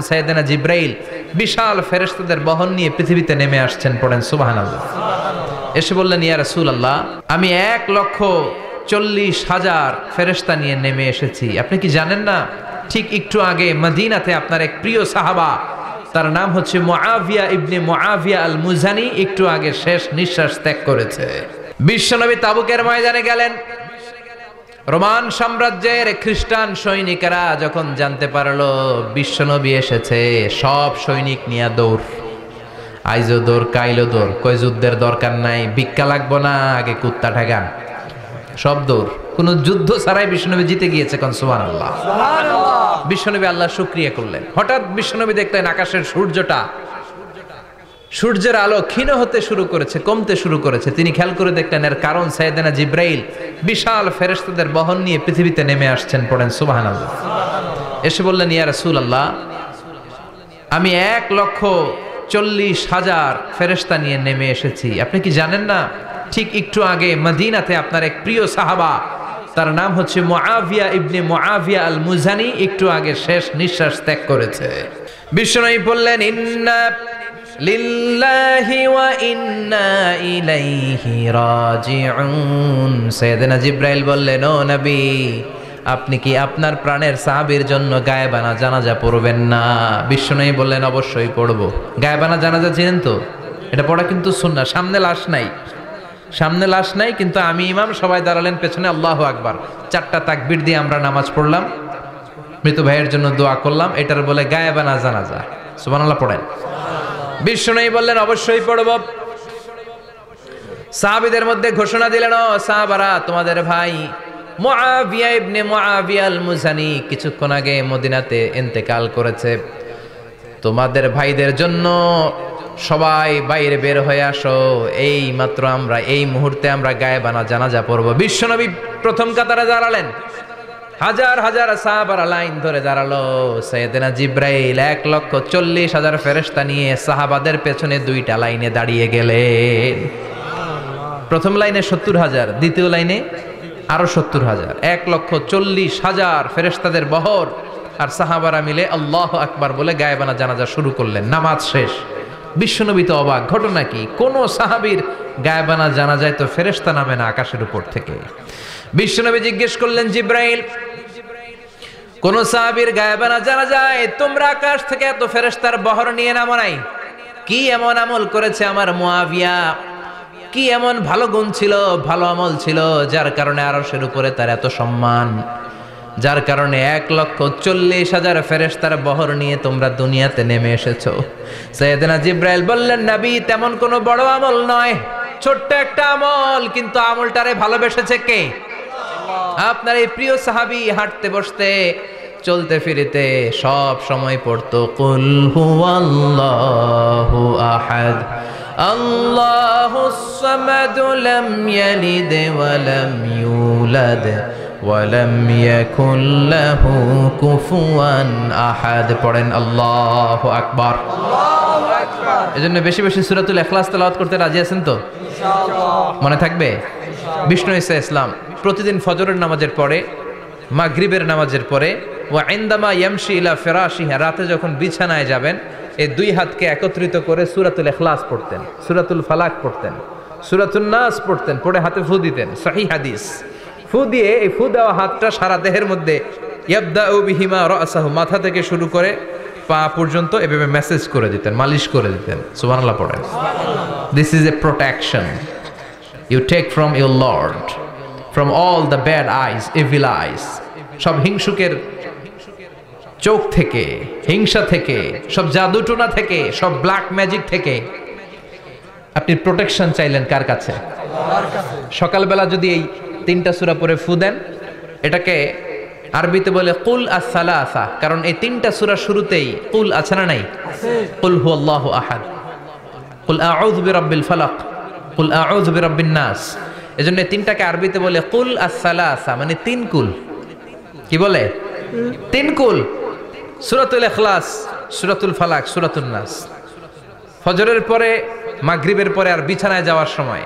সাইয়েদনা জিব্রাইল বিশাল ফেরেশতাদের বহন নিয়ে পৃথিবীতে নেমে আসছেন, পড়েন সুবহানাল্লাহ। এসে বললেন, ইয়া রাসূলুল্লাহ, আমি 1,40,000 ফেরেশতা নিয়ে নেমে এসেছি। আপনি কি জানেন না, ঠিক একটু আগে মদিনাতে আপনার এক প্রিয় সাহাবা, তার নাম হচ্ছে মুআবিয়া ইবনে মুআবিয়া আল মুজানি, একটু আগে শেষ নিঃশ্বাস ত্যাগ করেছে। বিশ্বনবী তাবুকের ময়দানে গেলেন। রোমান সাম্রাজ্যের খ্রিস্টান সৈনিকেরা যখন জানতে পারলো বিশ্বনবী এসেছে, সব সৈনিক নিয়ে দৌড়। আইজো দৌড়, কাইলো দৌড়, কই যুদ্ধের দরকার নাই, ভিক্ষা লাগবো না, আগে কুত্তা ঠেকান, সব দৌড়। কোন যুদ্ধ ছাড়াই বিশ্বনবী জিতে গিয়েছে, কোন সুবহানাল্লাহ। বিশ্বনবী আল্লাহ শুকরিয়া করলেন। হঠাৎ বিশ্বনবী দেখলেন আকাশের সূর্যের আলো ক্ষীণ হতে শুরু করেছে, কমতে শুরু করেছে। তিনি খেয়াল করে দেখলেন এর কারণ সাইয়েদনা জিব্রাইল বিশাল ফেরেশতাদের বহন নিয়ে পৃথিবীতে নেমে আসছেন, পড়েন সুবহানাল্লাহ। এসে বললেন, ইয়া রাসূলুল্লাহ, আমি 1,40,000 ফেরেশতা নিয়ে নেমে এসেছি। আপনি কি জানেন না, ঠিক একটু আগে মদিনাতে আপনার এক প্রিয় সাহাবা, তার নাম হচ্ছে মুআবিয়া ইবনে মুআবিয়া আল মুজানি, একটু আগে শেষ নিঃশ্বাস ত্যাগ করেছে। বিশ্বনবী বললেন, ইন্না লিল্লাহি ওয়া ইন্না ইলাইহি রাজিউন। সাইয়েদনা জিব্রাইল বললেন, ও নবী, আপনি কি আপনার প্রাণের সাহাবীর জন্য গায়েবানা জানাজা পড়বেন না? বিশ্বনবী বললেন, অবশ্যই পড়ব। গায়েবানা জানাজা চিনেন তো? এটা পড়া কিন্তু সুন্নাহ। সামনে লাশ নাই, কিন্তু আমি ইমাম, সবাই দাঁড়ালেন পেছনে, আল্লাহু আকবার, 4টা তাকবীর দিয়ে আমরা নামাজ পড়লাম, মৃত ভাইয়ের জন্য দোয়া করলাম, এটার বলে গায়েবানা জানাজা। সুবহানাল্লাহ পড়েন। বিশ্বনবী বললেন, অবশ্যই পড়ব। সাহাবীদের মধ্যে ঘোষণা দিলেন, ও সাহাবারা, তোমাদের ভাই মুআবিয়া ইবনে মুআবিয়া আল মুজানি কিছুক্ষণ আগে মদিনাতে ইন্তেকাল করেছে। তোমাদের ভাইদের জন্য সবাই বাইরে বের হয়ে আসো, এই মাত্র আমরা এই মুহূর্তে আমরা গায়েবানা জানাজা পড়ব। বিশ্বনবী প্রথম কাতারে দাঁড়ালেন, হাজার হাজার সাহাবারা লাইন ধরে দাঁড়ালো। সাইয়েদনা জিব্রাইল 1,40,000 ফেরেশতা নিয়ে সাহাবাদের পেছনে 2টা লাইনে দাঁড়িয়ে গেলেন। প্রথম লাইনে 70,000, দ্বিতীয় লাইনে আরো 70,000, 1,40,000 ফেরেশতাদের বহর। আর সাহাবারা মিলে আল্লাহু আকবার বলে গায়েবানা জানাজা শুরু করলেন। নামাজ শেষ। বিশ্বনবী তো অবাক, ঘটনা কি? কোন সাহাবীর গায়েবানা জানাজায় তো ফেরেশতা নামে না আকাশের উপর থেকে। বিশ্বনবী জিজ্ঞেস করলেন, জিব্রাইল, কোন সাহাবীর গায়েবানা জানাজায় তোমরা আকাশ থেকে এত ফেরেশতার বহর নিয়ে নামো নাই? কি এমন আমল করেছে আমার মুআবিয়া? কি এমন ভালো গুণ ছিল, ভালো আমল ছিল, যার কারণে আরশের উপরে তার এত সম্মান, যার কারণে 1,40,000 ফেরেশতার বহর নিয়ে তোমরা দুনিয়াতে নেমে এসেছো? সাইয়েদনা জিব্রাইল বললেন, নবী, তেমন কোনো বড় আমল নয়, ছোট্ট একটা আমল, কিন্তু আমলটারে ভালোবেসেছে কে? আপনার এই প্রিয় সাহাবী হাঁটতে বসতে চলতে ফিরিতে সব সময় পড়তো, কুল হুয়াল্লাহু আহাদ আল্লাহুস সামাদ লাম ইয়ালিদ ওয়া লাম ইউলাদ ওয়া লাম ইয়াকুল লাহু কুফুয়ান আহাদ। পড়েন আল্লাহু আকবার। আল্লাহু আকবার। এজন্য বেশি বেশি সূরাতুল ইখলাস তেলাওয়াত করতে রাজি আছেন তো? ইনশাআল্লাহ। মনে থাকবে? বিষ্ণু ঈসা ইসলাম প্রতিদিন ফজরের নামাজের পরে, মাগরিবের নামাজের পরে, ওয়া ইনদামা ইয়ামশি ইলা ফিরাশিহি, রাতে যখন বিছানায় যাবেন, এই 2 হাতকে একত্রিত করে সূরাতুল ইখলাস পড়তেন, সূরাতুল ফালাক পড়তেন, সূরাতুন নাস পড়তেন, পড়ে হাতে ফু দিতেন। সহিহ হাদিস। ফু দিয়ে এই ফু দেওয়া হাতটা সারা দেহের মধ্যে ইয়াবদাউ বিহিমা রাসাহু, মাথা থেকে শুরু করে পা পর্যন্ত এভাবে মেসেজ করে দিতেন, মালিশ করে দিতেন। সুবহানাল্লাহ পড়েন। This is a protection you take from your Lord, from all the bad eyes, evil eyes, সব হিংসুকের চোখ থেকে, হিংসা থেকে, সব জাদুটোনা থেকে, সব ব্ল্যাক ম্যাজিক থেকে আপনি প্রোটেকশন চাইলেন কার কাছে? আল্লাহর কাছে। সকালবেলা যদি এই 3টা সূরা পড়ে ফু দেন, এটাকে আরবিতে বলে কুল আস-সালাসা, কারণ এই 3টা সূরা শুরুতেই কুল আছে না নাই? আছে। কুল হুয়াল্লাহু আহাদ, কুল আউযু বিরাব্বিল ফালাক, কুল আউযু বিরাব্বিন নাস। এজন্য 3টাকে আরবিতে বলে কুল আস-সালাসা, মানে 3 কুল। কি বলে? 3 কুল। সূরাতুল ইখলাস, সূরাতুল ফালাক, সূরাতুন নাস। ফজরের পরে, মাগরিবের পরে আর বিছানায় যাওয়ার সময়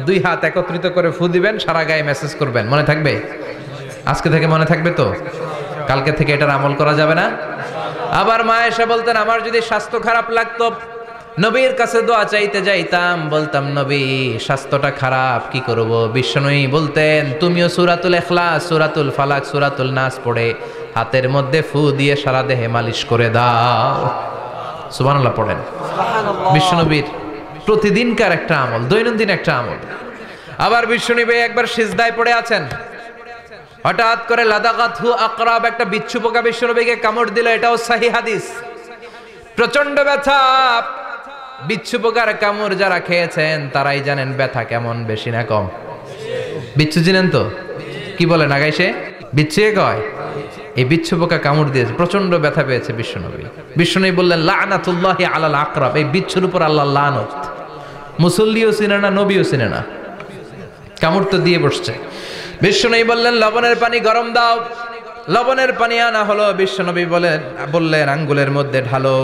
2 হাত একত্রিত করে ফু দিবেন, সারা গায়ে মেসেজ করবেন। মনে থাকবে? আজকে থেকে মনে থাকবে তো? কালকে থেকে এটার আমল করা যাবে না? আবার মা এসে বলতেন আমার যদি স্বাস্থ্য খারাপ লাগতো নবীর কাছে দোয়া চাইতে যাইতাম, বলতাম নবী স্বাস্থ্যটা খারাপ কি করব? বিশ্বনবী বলতেন তুমিও সূরাতুল ইখলাস, সূরাতুল ফালাক, সূরাতুল নাস পড়ে হাতের মধ্যে ফু দিয়ে সারা দেহে মালিশ করে দাও। সুবহানাল্লাহ পড়েন। বিশ্বনবীর প্রতিদিনকার একটা আমল, দৈনন্দিন একটা আমল। আবার বিশ্বনবী একবার সিজদায় পড়ে আছেন, হঠাৎ করে লাদাগাতহু আকরাব, একটা বিচ্ছু পোকা বিশ্বনবীকে কামড় দিল। এটাও সহিহ হাদিস। প্রচন্ড ব্যথা। বিচ্ছু পোকার কামড় যারা খেয়েছেন তারাই জানেন ব্যথা কেমন, বেশি না কম? বিচ্ছু চিনেন তো? কি বলেন আগাইছে? বিচ্ছু কয়? এই বিচ্ছু পোকা কামড় দিয়েছে, প্রচন্ড ব্যথা পেয়েছে বিশ্বনবী। বিশ্বনবী বললেন লানাতুল্লাহি আলাল আকরাব, এই বিচ্ছুর উপর আল্লাহর লানত। মুসল্লিও চিনে না, নবীও চিনে না, কামড় তো দিয়ে বসছে। বিশ্বনবী বললেন লবণের পানি গরম দাও। লবণের পানি আনা হলো। বিশ্বনবী বললেন আঙ্গুলের মধ্যে ঢালো।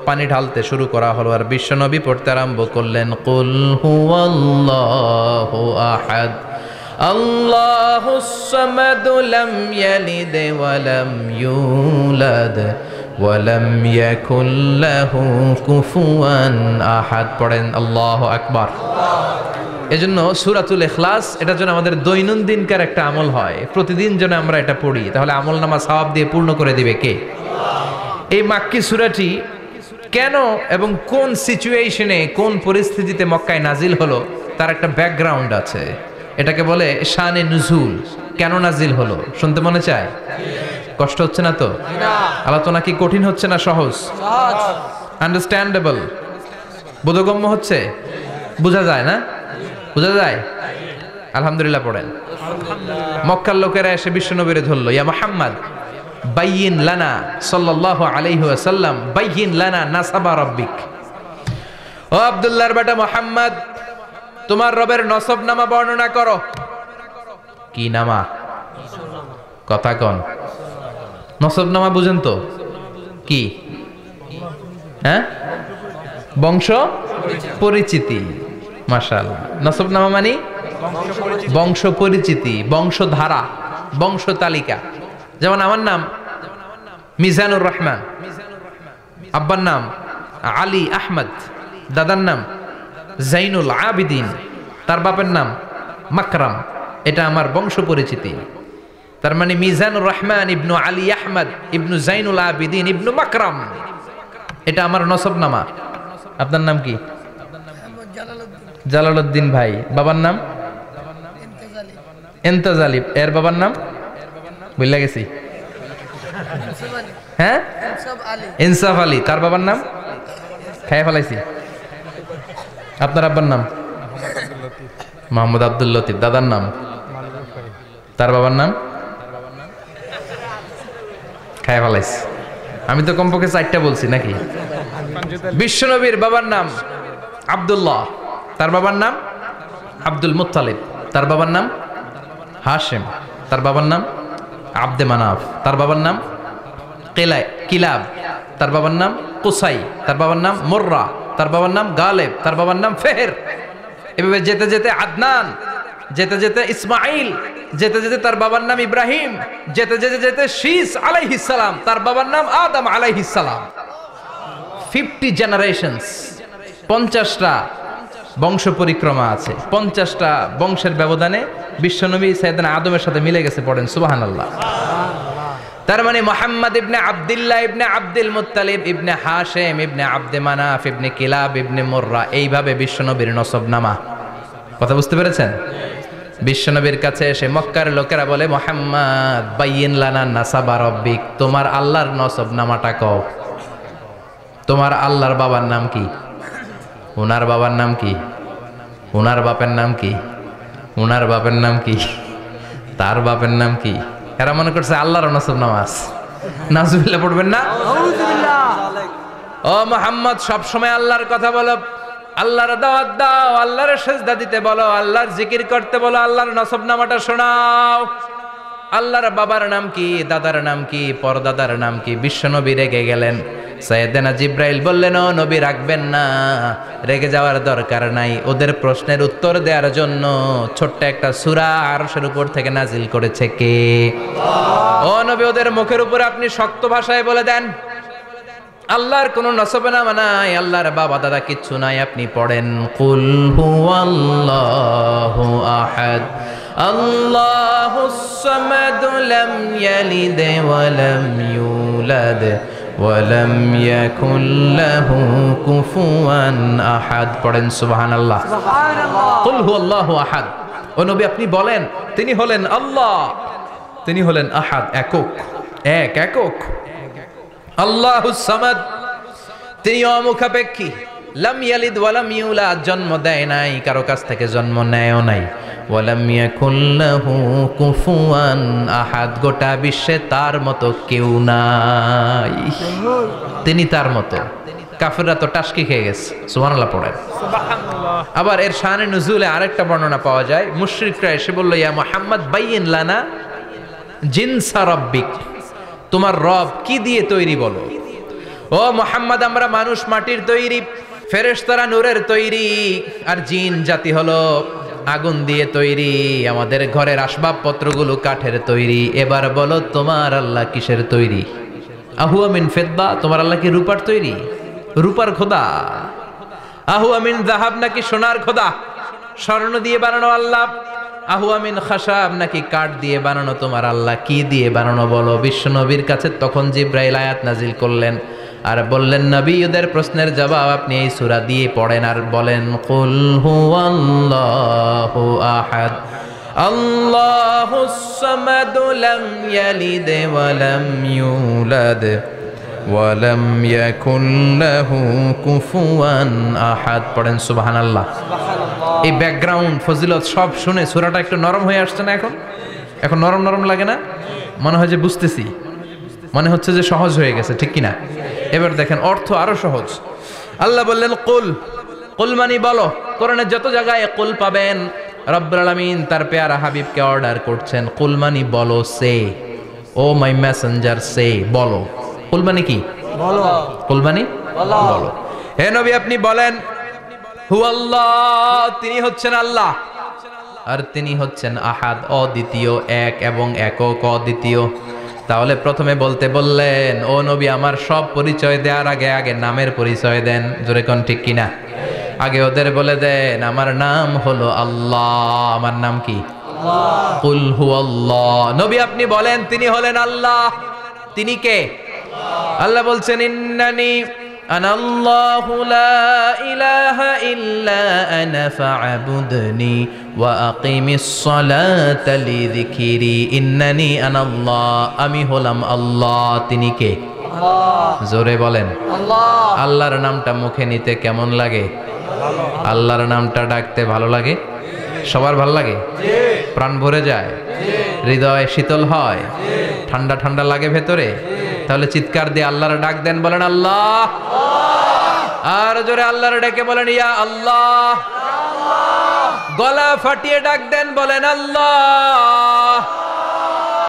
পানি ঢালতে শুরু করা হলো, আর বিশ্বনবী পড়তে আরম্ভ করলেন কুল হুয়াল্লাহু আহাদ আল্লাহুস সামাদ লাম ইয়ালিদ ওয়া লাম ইউলাদ ওয়া লাম ইয়াকুল লাহু কুফুয়ান আহাদ। পড়েন আল্লাহু আকবার। এজন্য সূরাতুল ইখলাস এটা যেন আমাদের দৈনন্দিনকার একটা আমল হয়, প্রতিদিন যেন আমরা এটা পড়ি, তাহলে আমলনামা সওয়াব দিয়ে পূর্ণ করে দিবে কে? এই মাক্কি সূরাটি কেন এবং কোন সিচুয়েশনে, কোন পরিস্থিতিতে মক্কায় নাজিল হলো তার একটা ব্যাকগ্রাউন্ড আছে। এটাকে বলে শানে নুজুল। কেন নাজিল হলো শুনতে মনে চায়? কষ্ট হচ্ছে না তো? আলোচনা কি কঠিন হচ্ছে না সহজ? আন্ডারস্ট্যান্ডেবল, বোধগম্য হচ্ছে? বোঝা যায় না? বোঝা যায়? আলহামদুলিল্লাহ পড়েন। মক্কার লোকেরা এসে বিশ্বনবীরে ধরল, ইয়া মুহাম্মদ বাইয়িন লানা সাল্লাল্লাহু আলাইহি ওয়াসাল্লাম বাইয়িন লানা নাসাবা রাব্বিক। ও আব্দুল্লাহর বেটা মুহাম্মদ, তোমার রবের নসবনামা বর্ণনা করো। কি নামা? কথা কন। নসবনামা বুঝেন তো কি? হ্যাঁ, বংশ পরিচিতি। মাশাআল্লাহ। নসবনামা মানে বংশ পরিচিতি, বংশধারা, বংশ তালিকা। যেমন আমার নাম মিজানুর রহমান, আব্বার নাম আলী আহমদ, দাদার নাম জাইনুল আবিদিন, তার বাপের নাম মাকরাম। এটা আমার বংশ পরিচিতি। তার মানে মিজানুর রহমান ইবনু আলী আহমদ ইবনু জাইনুল আবিদিন ইবনু মাকরাম, এটা আমার নসবনামা। আপনার নাম কি? জালালউদ্দিন ভাই। বাবার নাম ইন্তাজালি। এর বাবার নাম ভুলে গেছি। হ্যাঁ, ইনসাফ আলী। তার বাবার নাম খেয়ে ফেলাইছি। আপনার আব্বার নাম? মোহাম্মদ আব্দুল লতিফ। দাদার নাম? তার বাবার নাম খেয়ে ফেলাইছি। আমি তো কমপক্ষে 4টা বলছি নাকি? বিশ্বনবীর বাবার নাম আব্দুল্লাহ, তার বাবার নাম আব্দুল মুত্তালিব, তার বাবার নাম হাশেম, তার বাবার নাম আব্দে মানাফ, তার বাবার নাম কিলাব, তার বাবার নাম কুসাই, তার বাবার নাম মুররা, তার বাবার নাম গালেব, তার বাবার নাম ফেহের। এভাবে যেতে যেতে আদনান, যেতে যেতে ইসমাইল, যেতে যেতে তার বাবার নাম ইব্রাহিম, যেতে যেতে যেতে শীস আলাইহিস সালাম, তার বাবার নাম আদম আলাইহিস সালাম। 50 জেনারেশনস, 50টা বংশ পরিক্রমা আছে। 50টা বংশের ব্যবধানে বিশ্বনবী সাইয়েদনা আদমের সাথে মিলে গেছে। পড়েন সুবহানাল্লাহ। তার মানে মুহাম্মদ ইবনে আব্দুল্লাহ ইবনে আব্দুল মুত্তালিব ইবনে হাশেম ইবনে আব্দে মানাফ ইবনে কিলাব ইবনে মুররা, এইভাবে বিশ্বনবীর নসবনামা। কথা বুঝতে পেরেছেন? বিশ্বনবীর কাছে এসে মক্কার লোকেরা বলে মুহাম্মদ বাইয়িন লানা নাসাবা রাব্বিক, তোমার আল্লাহর নসবনামাটা কও। তোমার আল্লাহর বাবার নাম কি? ওনার বাবার নাম কি? ওনার বাপের নাম কি? ওনার বাপের নাম কি? তার বাপের নাম কি? এরা মনে করছে আল্লাহর নসবনামা আছে। নাউজুবিল্লাহ পড়বেন না? ও মুহাম্মদ, সব সময় আল্লাহর কথা বলো, আল্লাহর দাওয়াত দাও, আল্লাহর সিজদা দিতে বলো, আল্লাহর জিকির করতে বলো, আল্লাহর নসবনামাটা শোনাও। আল্লাহর বাবার নাম কি? দাদার নাম কি? পরদাদার নাম কি? বিশ্বনবী রেগে গেলেন। সাইয়েদনা জিব্রাইল বললেন, ও নবী রাখবেন না, রেগে যাওয়ার দরকার নাই। ওদের প্রশ্নের উত্তর দেওয়ার জন্য ছোট্ট একটা সূরা আরশের উপর থেকে নাজিল করেছে কে? ও নবী, ওদের মুখের উপর আপনি শক্ত ভাষায় বলে দেন, আল্লাহর কোনো নসবনামা নাই, আল্লাহর বাবা দাদা কিচ্ছু নাই। আপনি পড়েন কুল হুয়াল্লাহু আহাদ আল্লাহুস সামাদ লাম ইয়ালিদ ওয়া লাম ইউলাদ ওয়া লাম ইয়াকুল লাহু কুফুয়ান আহাদ। পড়েন সুবহানাল্লাহ। কুল হুয়াল্লাহু আহাদ। ও নবী আপনি বলেন তিনি হলেন আল্লাহ, তিনি হলেন আহাদ, একক, একক। আল্লাহুস সামাদ, তিনি অমুখাপেক্ষী। লাম ইয়ালিদ ওয়া লাম ইউলাদ, জন্ম দেয় নাই, কারো কাছ থেকে জন্ম নেয়ও নাই। ওয়া লাম ইয়াকুল লাহু কুফুয়ান আহাদ, গোটা বিশ্বে তার মতো কেউ নাই, তিনি তার মতো। কাফেররা তো টাসকি খেয়ে গেছে। সুবহানাল্লাহ পড়েন। আবার এর শানে নুজুলে আরেকটা বর্ণনা পাওয়া যায়। মুশরিকরা এসে বলল, ইয়া মুহাম্মদ বাইয়িন লানা জিনসা রাব্বিক, তোমার রব কি দিয়ে তৈরি বলো। ও মুহাম্মদ, আমরা মানুষ মাটির তৈরি, ফেরেশতারা নূরের তৈরি, আর জিন জাতি হলো আগুন দিয়ে তৈরি, আমাদের ঘরের আসবাবপত্রগুলো কাঠের তৈরি। এবার বলো তোমার আল্লাহ কিসের তৈরি? আহুয়া মিন ফিদ্দা, তোমার আল্লাহ কি রূপার তৈরি? রূপার খোদা। আহুয়া মিন যাহাব, নাকি সোনার খোদা, স্বর্ণ দিয়ে বানানো আল্লাহ। আহুয়া মিন খাশাব, নাকি কাঠ দিয়ে বানানো তোমার আল্লাহ? কি দিয়ে বানানো বলো। বিশ্ব নবীর কাছে তখন জিব্রাইল আয়াত নাজিল করলেন আর বললেন, নবী ওদের প্রশ্নের জবাব আপনি এই সূরা দিয়ে পড়েন আর বলেন কুল হুয়াল্লাহু আহাদ আল্লাহুস সামাদ লাম ইয়ালিদ ওয়া লাম ইউলাদ ওয়া লাম ইয়াকুল লাহু কুফুয়ান আহাদ। পড়েন সুবহানাল্লাহ। এই ব্যাকগ্রাউন্ড ফজিলত সব শুনে সূরাটা একটু নরম হয়ে আসছে না? এখন নরম নরম লাগে না? মনে হয় যে বুঝতেছি, মনে হচ্ছে যে সহজ হয়ে গেছে, ঠিক কিনা? এবার দেখেন অর্থ আরো সহজ। আল্লাহ বললেন কুল, কুল মানে বলো। কোরআনের যত জায়গায় কুল পাবেন, রব্বুল আলামিন তার পেয়ারা হাবিবকে অর্ডার করছেন কুল মানে বলো, সে ও মাই মেসেঞ্জার, সে বলো। কুল মানে কি? বলো। কুল মানে বলো। হে নবী আপনি বলেন হুয়াল্লাহ, তিনি হচ্ছেন আল্লাহ, আর তিনি হচ্ছেন আহাদ, অদ্বিতীয়, এক এবং একক, অদ্বিতীয়। তাহলে প্রথমে বলতে বললেন, ও নবী আমার সব পরিচয় দেওয়ার আগে আগে নামের পরিচয় দেন। জোরে কোন ঠিক কিনা? আগে ওদের বলে দেন আমার নাম হলো আল্লাহ। আমার নাম কি? কুল হুয়াল্লাহ। নবী আপনি বলেন তিনি হলেন আল্লাহ। তিনি কে? আল্লাহ বলছেন ইন্নানি আনাল্লাহু লা ইলাহা ইল্লা আনা ফা'বুদনি ওয়া আকিমিস সালাতা লিযিকরি। ইন্নানি আনাল্লাহ, আমি হলাম আল্লাহ। তিনি কে? আল্লাহ। জোরে বলেন আল্লাহ। আল্লাহর নামটা মুখে নিতে কেমন লাগে? আল্লাহর নামটা ডাকতে ভালো লাগে? সবার ভালো লাগে? প্রাণ ভরে যায়, হৃদয় শীতল হয়, ঠান্ডা ঠান্ডা লাগে ভেতরে। তাহলে চিৎকার দিয়ে আল্লাহর ডাক দেন, বলেন আল্লাহ। আর জোরে আল্লাহর ডেকে বলেন ইয়া আল্লাহ। গলা ফাটিয়ে ডাক দেন, বলেন আল্লাহ।